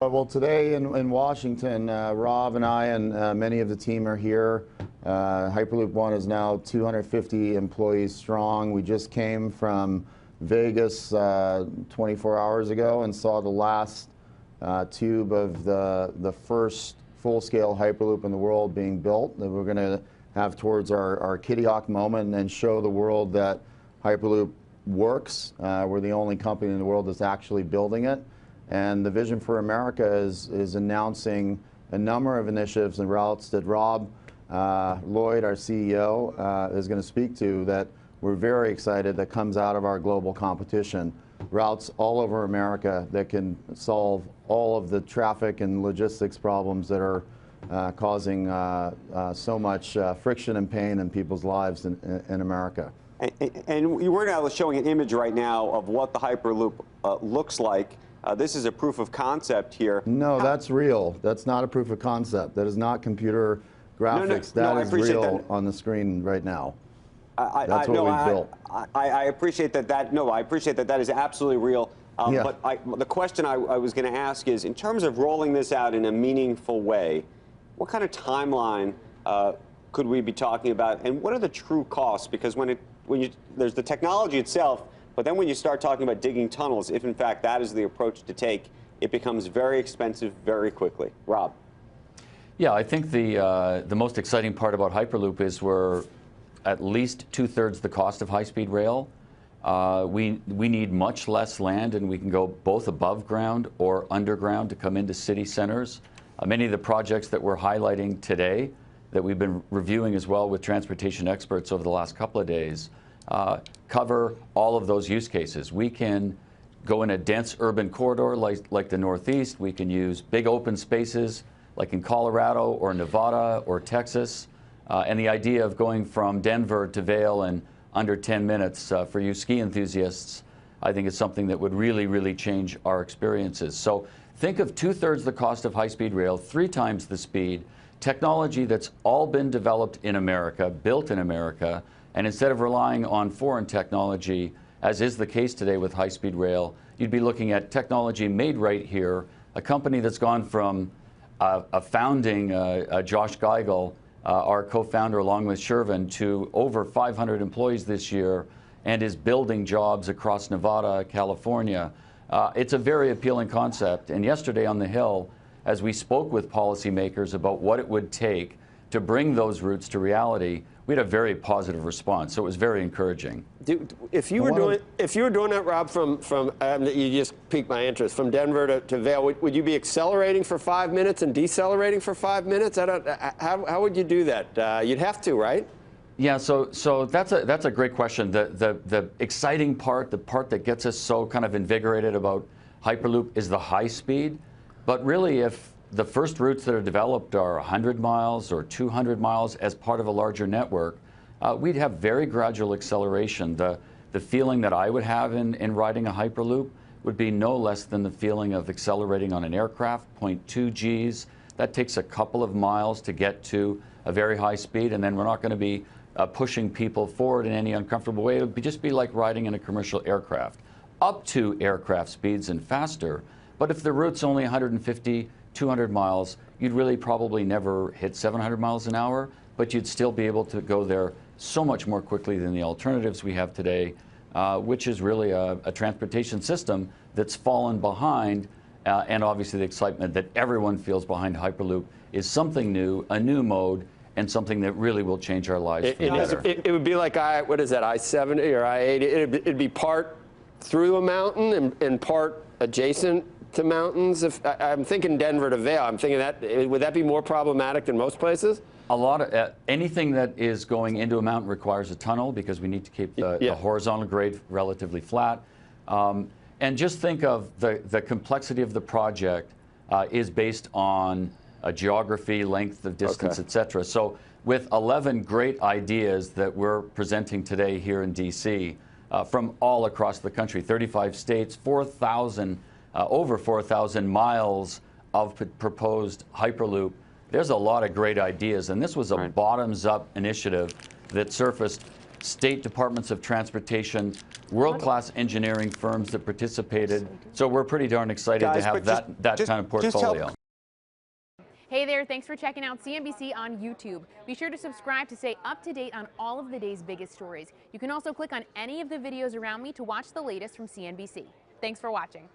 Well, today in Washington, Rob and I and many of the team are here. Hyperloop One is now 250 employees strong. We just came from Vegas 24 hours ago and saw the last tube of the first full-scale Hyperloop in the world being built that we're going to have towards our Kitty Hawk moment and show the world that Hyperloop works. We're the only company in the world that's actually building it. And the Vision for America is announcing a number of initiatives and routes that Rob Lloyd, our CEO, is going to speak to that we're very excited that comes out of our global competition. Routes all over America that can solve all of the traffic and logistics problems that are causing so much friction and pain in people's lives in America. And we're now showing an image right now of what the Hyperloop looks like. This is a proof of concept here. No, that's real. That's not a proof of concept. That is not computer graphics. That is real on the screen right now. That's what we built. I appreciate that. No, I appreciate that. That is absolutely real. Yeah. But the question I was going to ask is, in terms of rolling this out in a meaningful way, what kind of timeline could we be talking about, and what are the true costs? Because there's the technology itself. But then when you start talking about digging tunnels, if in fact that is the approach to take, it becomes very expensive very quickly. Rob. Yeah, I think the most exciting part about Hyperloop is we're at least 2/3 the cost of high-speed rail. We need much less land, and we can go both above ground or underground to come into city centers. Many of the projects that we're highlighting today that we've been reviewing as well with transportation experts over the last couple of days cover all of those use cases. We can go in a dense urban corridor like the Northeast. We can use big open spaces like in Colorado or Nevada or Texas. And the idea of going from Denver to Vail in under 10 minutes for you ski enthusiasts, I think is something that would really, really change our experiences. So think of 2/3 the cost of high-speed rail, 3 times the speed, technology that's all been developed in America, built in America. And instead of relying on foreign technology, as is the case today with high-speed rail, you'd be looking at technology made right here, a company that's gone from a founding Josh Geigel, our co-founder along with Shervin, to over 500 employees this year and is building jobs across Nevada, California. It's a very appealing concept. And yesterday on the Hill, as we spoke with policymakers about what it would take to bring those routes to reality, we had a very positive response. So it was very encouraging. If you were doing that, Rob, from you just piqued my interest, from Denver to Vail, would you be accelerating for 5 minutes and decelerating for 5 minutes? How would you do that? You'd have to, right? Yeah, so that's a great question. The exciting part, the part that gets us so kind of invigorated about Hyperloop is the high speed. But really, if the first routes that are developed are 100 miles or 200 miles as part of a larger network, we'd have very gradual acceleration. The feeling that I would have in riding a Hyperloop would be no less than the feeling of accelerating on an aircraft, 0.2 Gs. That takes a couple of miles to get to a very high speed, and then we're not going to be pushing people forward in any uncomfortable way. It would just be like riding in a commercial aircraft, up to aircraft speeds and faster. But if the route's only 150, 200 miles, you'd really probably never hit 700 miles an hour, but you'd still be able to go there so much more quickly than the alternatives we have today, which is really a transportation system that's fallen behind, and obviously the excitement that everyone feels behind Hyperloop is something new, a new mode, and something that really will change our lives for the better. It would be like, what is that, I-70 or I-80? It'd be part through a mountain and part adjacent to mountains. If I'm thinking Denver to Vail, I'm thinking would that be more problematic than most places? A lot of anything that is going into a mountain requires a tunnel because we need to keep the horizontal grade relatively flat. And just think of the complexity of the project is based on geography, length of distance, et cetera. So with 11 great ideas that we're presenting today here in DC from all across the country, 35 states, over 4,000 miles of proposed Hyperloop. There's a lot of great ideas, and this was a bottoms-up initiative that surfaced state departments of transportation, world-class engineering firms that participated. So we're pretty darn excited to have that kind of portfolio. Hey there, thanks for checking out CNBC on YouTube. Be sure to subscribe to stay up to date on all of the day's biggest stories. You can also click on any of the videos around me to watch the latest from CNBC. Thanks for watching.